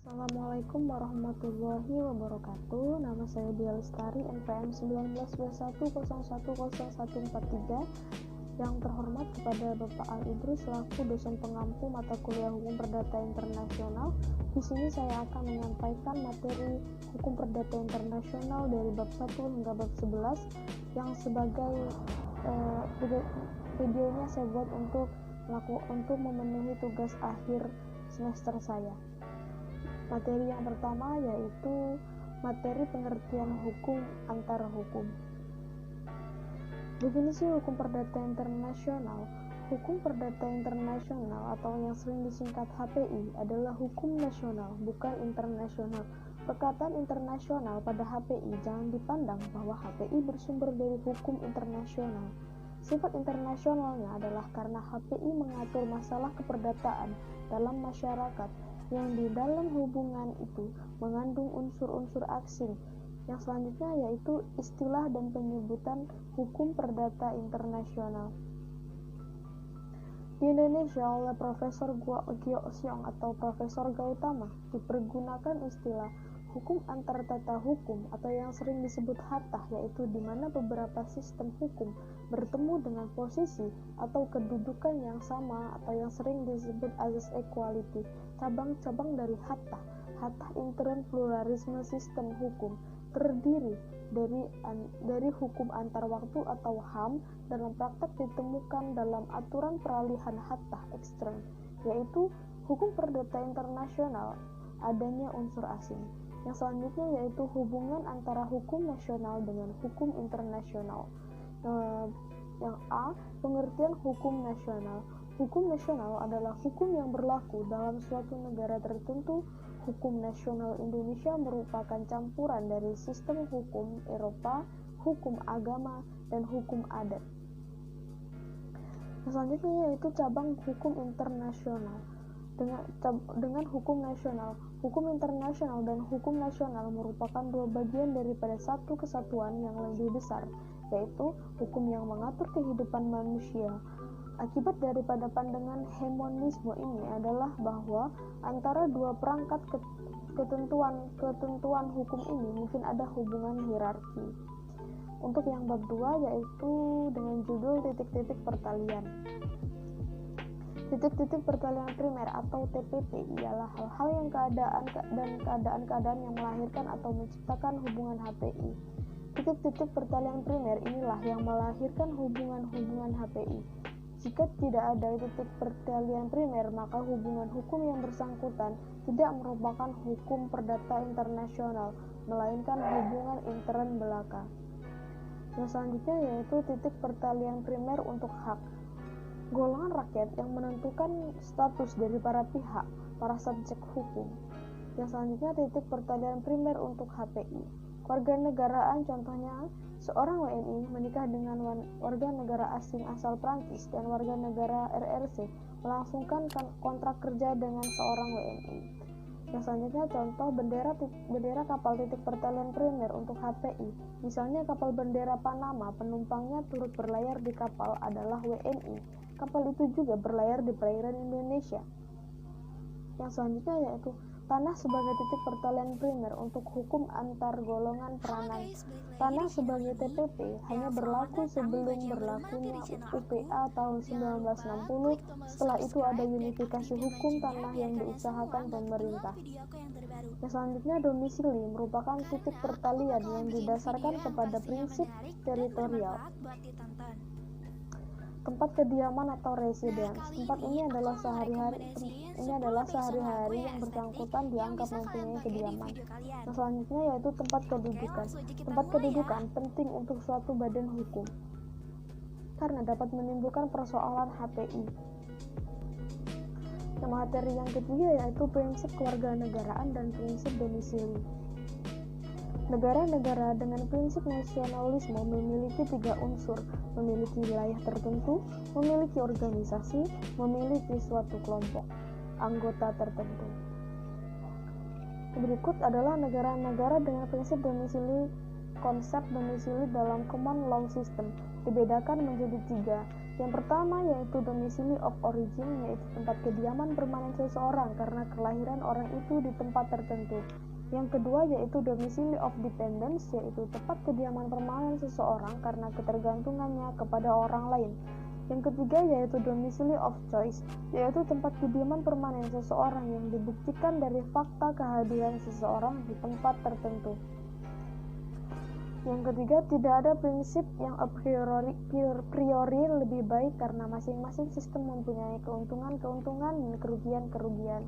Assalamualaikum warahmatullahi wabarakatuh. Nama saya Dia Lestari, NPM 1921010143. Yang terhormat kepada Bapak Al Idrus selaku dosen pengampu mata kuliah Hukum Perdata Internasional. Di sini saya akan menyampaikan materi Hukum Perdata Internasional dari bab 1 hingga bab 11 yang sebagai videonya saya buat untuk memenuhi tugas akhir semester saya. Materi yang pertama yaitu materi pengertian hukum antara hukum. Definisi hukum perdata internasional. Hukum perdata internasional atau yang sering disingkat HPI adalah hukum nasional, bukan internasional. Perkataan internasional pada HPI jangan dipandang bahwa HPI bersumber dari hukum internasional. Sifat internasionalnya adalah karena HPI mengatur masalah keperdataan dalam masyarakat yang di dalam hubungan itu mengandung unsur-unsur asing. Yang selanjutnya yaitu istilah dan penyebutan hukum perdata internasional. Di Indonesia oleh Profesor Gio Xiong atau Profesor Gautama dipergunakan istilah hukum antar tata hukum atau yang sering disebut hatah, yaitu di mana beberapa sistem hukum bertemu dengan posisi atau kedudukan yang sama atau yang sering disebut azas equality. Cabang-cabang dari hatah intern pluralisme sistem hukum terdiri dari hukum antar waktu atau HAM dalam praktek ditemukan dalam aturan peralihan hatah ekstern, yaitu hukum perdata internasional adanya unsur asing. Yang selanjutnya yaitu hubungan antara hukum nasional dengan hukum internasional. Yang A, pengertian hukum nasional. Hukum nasional adalah hukum yang berlaku dalam suatu negara tertentu. Hukum nasional Indonesia merupakan campuran dari sistem hukum Eropa, hukum agama, dan hukum adat. Selanjutnya yaitu cabang hukum internasional. Dengan hukum nasional, hukum internasional dan hukum nasional merupakan dua bagian daripada satu kesatuan yang lebih besar, yaitu hukum yang mengatur kehidupan manusia. Akibat daripada pandangan hemonisme ini adalah bahwa antara dua perangkat ketentuan hukum ini mungkin ada hubungan hierarki. Untuk yang bab 2 yaitu dengan judul titik-titik pertalian. Titik-titik pertalian primer atau TPP ialah hal-hal yang keadaan-keadaan yang melahirkan atau menciptakan hubungan HPI. Titik-titik pertalian primer inilah yang melahirkan hubungan-hubungan HPI. Jika tidak ada titik pertalian primer, maka hubungan hukum yang bersangkutan tidak merupakan hukum perdata internasional, melainkan hubungan intern belaka. Yang selanjutnya yaitu titik pertalian primer untuk hak. Golongan rakyat yang menentukan status dari para pihak, para subjek hukum. Yang selanjutnya titik pertalian primer untuk HPI. Kewarganegaraan contohnya, seorang WNI menikah dengan warga negara asing asal Prancis dan warga negara RRC melangsungkan kontrak kerja dengan seorang WNI. Yang selanjutnya contoh bendera kapal titik pertalian primer untuk HPI. Misalnya kapal bendera Panama, penumpangnya turut berlayar di kapal adalah WNI. Kapal itu juga berlayar di perairan Indonesia. Yang selanjutnya yaitu tanah sebagai titik pertalian primer untuk hukum antar golongan peranan. Tanah sebagai TPP hanya berlaku sebelum berlakunya UPA tahun 1960. Setelah itu ada unifikasi hukum tanah yang diusahakan pemerintah. Yang selanjutnya domisili merupakan titik pertalian yang didasarkan kepada prinsip teritorial. Tempat kediaman atau residence. Tempat ini adalah sehari-hari yang bersangkutan dianggap mempunyai kediaman. Yang selanjutnya yaitu tempat kedudukan. Tempat kedudukan penting untuk suatu badan hukum karena dapat menimbulkan persoalan HPI. Yang materi yang ketiga yaitu prinsip kewarganegaraan dan prinsip domisili. Negara-negara dengan prinsip nasionalisme memiliki 3 unsur: memiliki wilayah tertentu, memiliki organisasi, memiliki suatu kelompok anggota tertentu. Berikut adalah negara-negara dengan prinsip domisili. Konsep domisili dalam common law system dibedakan menjadi 3, Yang pertama yaitu domicile of origin, yaitu tempat kediaman permanen seseorang karena kelahiran orang itu di tempat tertentu. Yang kedua yaitu domicile of dependence, yaitu tempat kediaman permanen seseorang karena ketergantungannya kepada orang lain. Yang ketiga yaitu domicile of choice, yaitu tempat kediaman permanen seseorang yang dibuktikan dari fakta kehadiran seseorang di tempat tertentu. Yang ketiga, tidak ada prinsip yang a priori lebih baik karena masing-masing sistem mempunyai keuntungan-keuntungan dan kerugian-kerugian.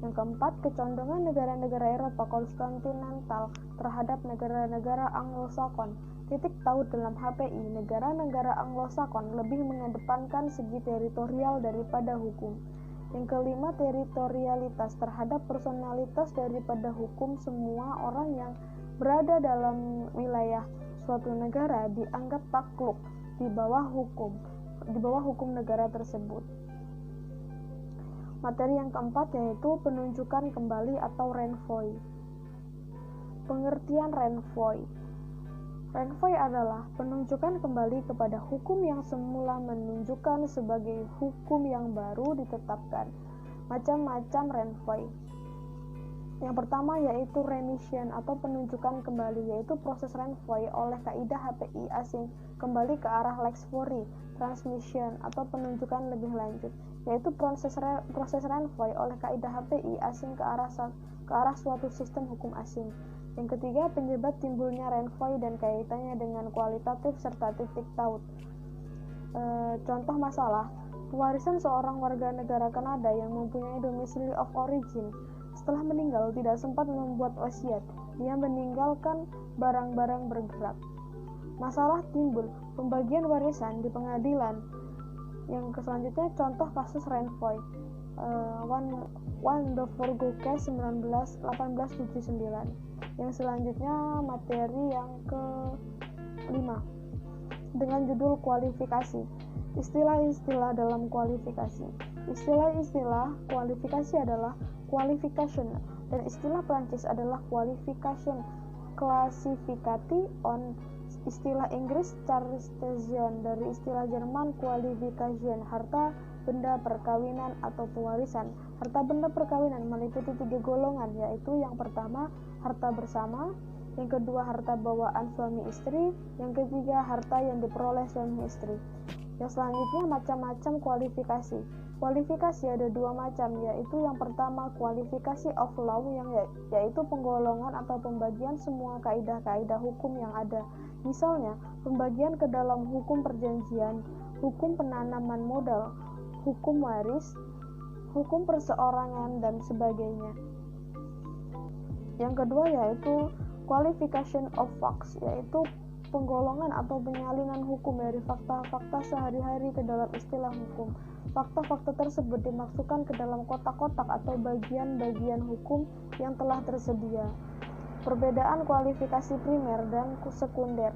Yang keempat, kecondongan negara-negara Eropa kontinental terhadap negara-negara Anglo-Sakson. Titik taut dalam HPI, negara-negara Anglo-Sakson lebih mengedepankan segi teritorial daripada hukum. Yang kelima, teritorialitas terhadap personalitas daripada hukum. Semua orang yang berada dalam wilayah suatu negara dianggap takluk di bawah hukum negara tersebut. Materi yang keempat yaitu penunjukan kembali atau renvoi. Pengertian renvoi. Renvoi adalah penunjukan kembali kepada hukum yang semula menunjukkan sebagai hukum yang baru ditetapkan. Macam-macam renvoi. Yang pertama yaitu remission atau penunjukan kembali, yaitu proses renvoi oleh kaidah HPI asing kembali ke arah lex fori, transmission atau penunjukan lebih lanjut, yaitu proses renvoi oleh kaidah HPI asing ke arah suatu sistem hukum asing. Yang ketiga, penyebab timbulnya renvoi dan kaitannya dengan kualitatif serta titik taut. Contoh masalah, pewarisan seorang warga negara Kanada yang mempunyai domisili of origin setelah meninggal tidak sempat membuat wasiat. Dia meninggalkan barang-barang bergerak. Masalah timbul pembagian warisan di pengadilan. Yang selanjutnya contoh kasus renvoi. One the Forgo Case 1879. Yang selanjutnya materi yang ke-5 dengan judul kualifikasi. Istilah-istilah dalam kualifikasi. Istilah-istilah kualifikasi adalah qualification, dan istilah Prancis adalah qualification, classificati on, istilah Inggris characterization, dari istilah Jerman qualification, harta benda perkawinan atau pewarisan. Harta benda perkawinan meliputi 3 golongan, yaitu yang pertama harta bersama, yang kedua harta bawaan suami istri, yang ketiga harta yang diperoleh suami istri. Yang selanjutnya macam-macam kualifikasi. Kualifikasi ada 2 macam, yaitu yang pertama kualifikasi of law, yaitu penggolongan atau pembagian semua kaidah-kaidah hukum yang ada. Misalnya, pembagian ke dalam hukum perjanjian, hukum penanaman modal, hukum waris, hukum perseorangan, dan sebagainya. Yang kedua yaitu qualification of facts, yaitu penggolongan atau penyalinan hukum dari fakta-fakta sehari-hari ke dalam istilah hukum. Fakta-fakta tersebut dimasukkan ke dalam kotak-kotak atau bagian-bagian hukum yang telah tersedia. Perbedaan kualifikasi primer dan sekunder.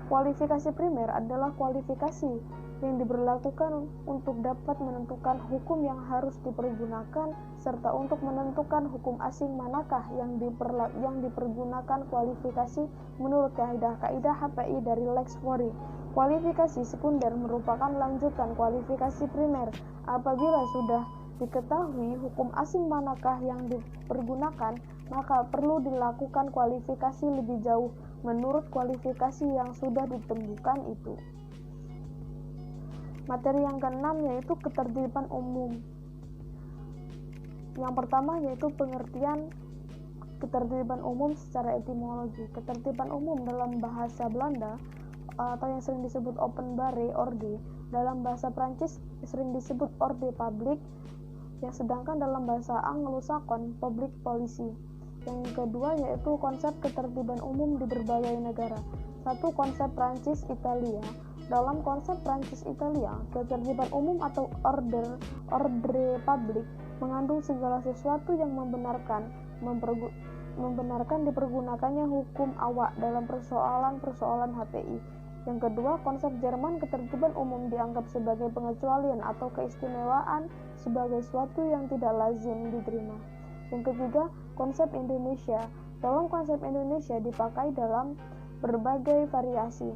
Kualifikasi primer adalah kualifikasi yang diberlakukan untuk dapat menentukan hukum yang harus dipergunakan serta untuk menentukan hukum asing manakah yang dipergunakan. Kualifikasi menurut kaidah-kaidah HPI dari lex fori. Kualifikasi sekunder merupakan lanjutan kualifikasi primer. Apabila sudah diketahui hukum asing manakah yang dipergunakan, maka perlu dilakukan kualifikasi lebih jauh menurut kualifikasi yang sudah ditemukan itu. Materi yang ke-6 yaitu ketertiban umum. Yang pertama yaitu pengertian ketertiban umum secara etimologi. Ketertiban umum dalam bahasa Belanda atau yang sering disebut openbare orde, dalam bahasa Prancis sering disebut orde public, yang sedangkan dalam bahasa Anglo-Sakson public policy. Yang kedua yaitu konsep ketertiban umum di berbagai negara. Satu, konsep Prancis-Italia. Dalam konsep Prancis-Italia, ketertiban umum atau ordre public mengandung segala sesuatu yang membenarkan dipergunakannya hukum awak dalam persoalan-persoalan HPI. Yang kedua, konsep Jerman ketertiban umum dianggap sebagai pengecualian atau keistimewaan sebagai sesuatu yang tidak lazim diterima. Yang ketiga, konsep Indonesia. Dalam konsep Indonesia dipakai dalam berbagai variasi.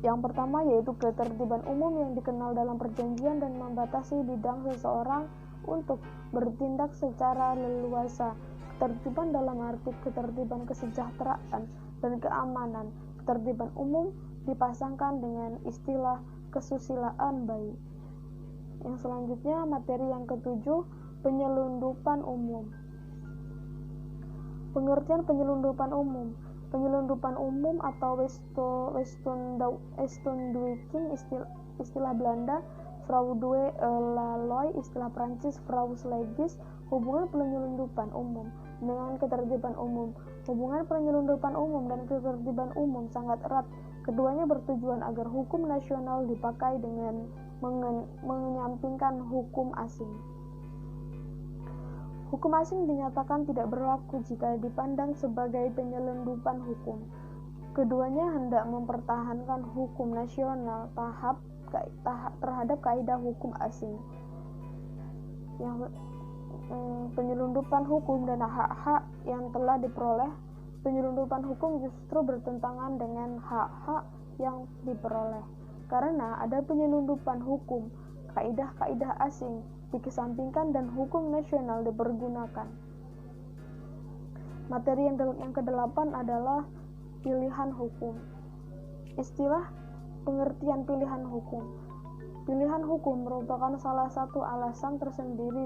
Yang pertama yaitu ketertiban umum yang dikenal dalam perjanjian dan membatasi bidang seseorang untuk bertindak secara leluasa. Ketertiban dalam arti ketertiban kesejahteraan dan keamanan. Ketertiban umum dipasangkan dengan istilah kesusilaan bayi. Yang selanjutnya materi yang ketujuh, penyelundupan umum. Pengertian penyelundupan umum. Penyelundupan umum atau Westernduiking, istilah Belanda fraude laloi, istilah Prancis fraudslegis. Hubungan penyelundupan umum dengan ketertiban umum. Hubungan penyelundupan umum dan ketertiban umum sangat erat. Keduanya bertujuan agar hukum nasional dipakai dengan menyampingkan hukum asing. Hukum asing dinyatakan tidak berlaku jika dipandang sebagai penyelundupan hukum. Keduanya hendak mempertahankan hukum nasional terhadap kaidah hukum asing. Yang penyelundupan hukum dan hak-hak yang telah diperoleh. Penyelundupan hukum justru bertentangan dengan hak-hak yang diperoleh. Karena ada penyelundupan hukum, kaidah-kaidah asing dikesampingkan dan hukum nasional dipergunakan. Materi yang ke-8 adalah pilihan hukum. Istilah pengertian pilihan hukum. Pilihan hukum merupakan salah satu alasan tersendiri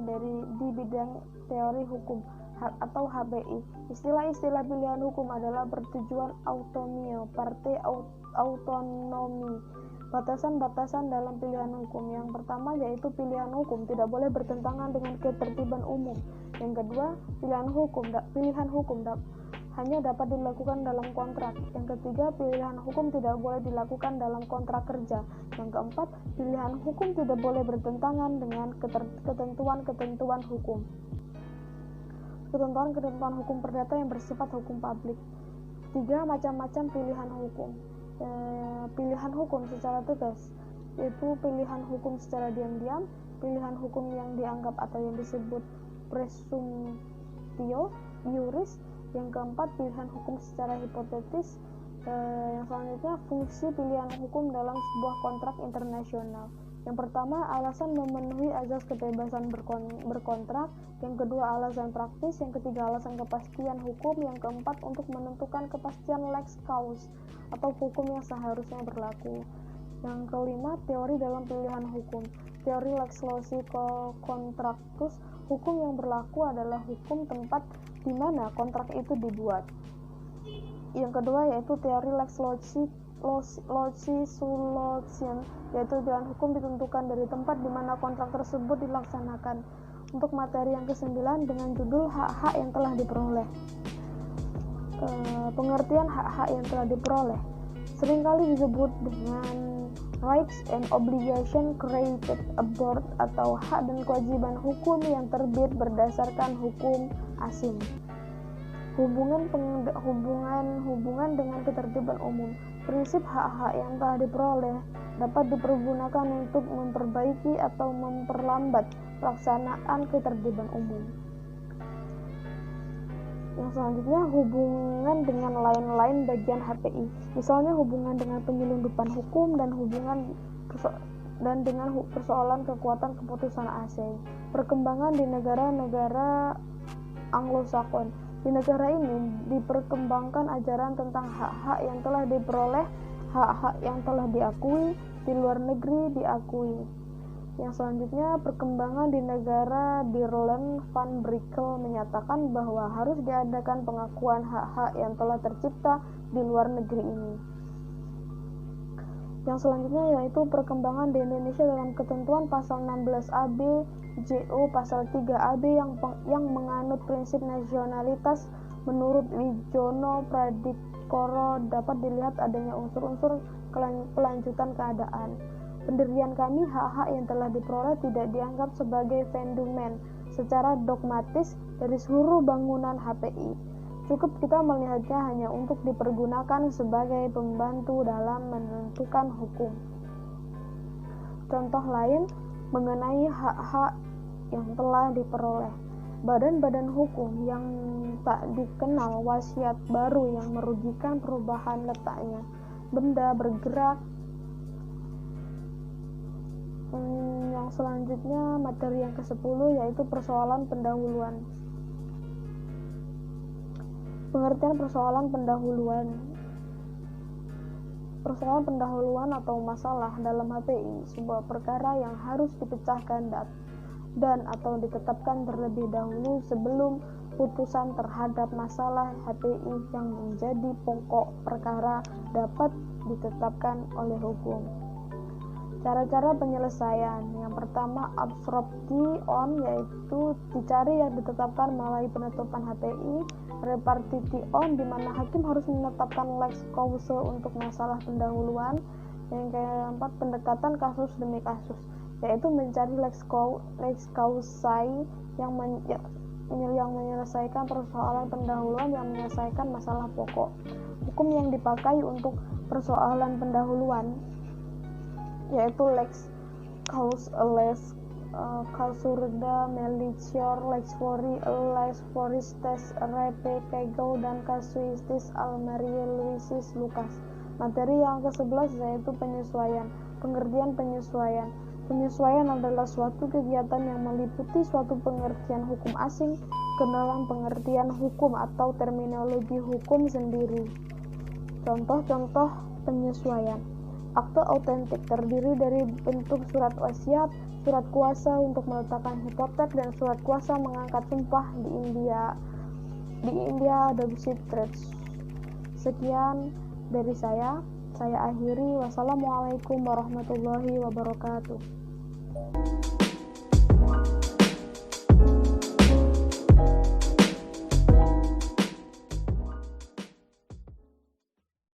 di bidang teori hukum atau HPI. Istilah-istilah pilihan hukum adalah bertujuan autonomia, partai autonomi. Batasan-batasan dalam pilihan hukum. Yang pertama yaitu pilihan hukum tidak boleh bertentangan dengan ketertiban umum. Yang kedua, pilihan hukum hanya dapat dilakukan dalam kontrak. Yang ketiga, pilihan hukum tidak boleh dilakukan dalam kontrak kerja. Yang keempat, pilihan hukum tidak boleh bertentangan dengan ketentuan-ketentuan hukum. Ketentuan-ketentuan hukum perdata yang bersifat hukum publik. 3. Macam-macam pilihan hukum. Pilihan hukum secara tegas, yaitu pilihan hukum secara diam-diam, pilihan hukum yang dianggap atau yang disebut presumptio iuris. Yang keempat, pilihan hukum secara hipotetis. Yang selanjutnya, fungsi pilihan hukum dalam sebuah kontrak internasional. Yang pertama, alasan memenuhi azas kebebasan berkontrak. Yang kedua, alasan praktis. Yang ketiga, alasan kepastian hukum. Yang keempat, untuk menentukan kepastian lex causa atau hukum yang seharusnya berlaku. Yang kelima, teori dalam pilihan hukum. Teori lex loci contractus. Hukum yang berlaku adalah hukum tempat di mana kontrak itu dibuat. Yang kedua yaitu teori lex loci solution, yaitu pilihan hukum ditentukan dari tempat di mana kontrak tersebut dilaksanakan. Untuk materi yang ke-9 dengan judul hak-hak yang telah diperoleh. Pengertian hak-hak yang telah diperoleh seringkali disebut dengan rights and obligation created abroad atau hak dan kewajiban hukum yang terbit berdasarkan hukum asing. Hubungan dengan ketertiban umum. Prinsip hak-hak yang telah diperoleh dapat dipergunakan untuk memperbaiki atau memperlambat pelaksanaan ketertiban umum. Yang selanjutnya, hubungan dengan lain-lain bagian HPI. Misalnya hubungan dengan penyelundupan hukum dan dengan persoalan kekuatan keputusan asing. Perkembangan di negara-negara Anglo-Sakson. Di negara ini diperkembangkan ajaran tentang hak-hak yang telah diperoleh, hak-hak yang telah diakui, di luar negeri diakui. Yang selanjutnya, perkembangan di negara Dirlen van Brickell menyatakan bahwa harus diadakan pengakuan hak-hak yang telah tercipta di luar negeri ini. Yang selanjutnya yaitu perkembangan di Indonesia dalam ketentuan pasal 16AB JO pasal 3AB yang menganut prinsip nasionalitas. Menurut Wijono Pradipkoro dapat dilihat adanya unsur-unsur kelanjutan keadaan. Pendirian kami, hak-hak yang telah diperoleh tidak dianggap sebagai fenomen secara dogmatis dari seluruh bangunan HPI. Cukup kita melihatnya hanya untuk dipergunakan sebagai pembantu dalam menentukan hukum. Contoh lain mengenai hak-hak yang telah diperoleh. Badan-badan hukum yang tak dikenal, wasiat baru yang merugikan perubahan letaknya, benda bergerak Yang selanjutnya materi yang ke-10 yaitu persoalan pendahuluan. Pengertian persoalan pendahuluan. Persoalan pendahuluan atau masalah dalam HPI sebuah perkara yang harus dipecahkan dan atau ditetapkan terlebih dahulu sebelum putusan terhadap masalah HPI yang menjadi pokok perkara dapat ditetapkan oleh hukum. Cara-cara penyelesaian. Yang pertama, absorption, yaitu dicari yang ditetapkan melalui penetapan HPI. Repartition, di mana hakim harus menetapkan lex causa untuk masalah pendahuluan. Yang keempat, pendekatan kasus demi kasus, yaitu mencari lex causae yang menyelesaikan persoalan pendahuluan yang menyelesaikan masalah pokok. Hukum yang dipakai untuk persoalan pendahuluan yaitu lex causurda, melicior, lex fori, lex foristes, repe, kegau, dan casuistis Almeria Luisis Lucas. Materi yang ke-11 yaitu penyesuaian. Pengertian penyesuaian. Penyesuaian adalah suatu kegiatan yang meliputi suatu pengertian hukum asing ke dalam pengertian hukum atau terminologi hukum sendiri. Contoh-contoh penyesuaian. Akte autentik terdiri dari bentuk surat wasiat, surat kuasa untuk meletakkan hipotek, dan surat kuasa mengangkat sumpah di India Adoption Trust. Sekian dari saya akhiri. Wassalamualaikum warahmatullahi wabarakatuh.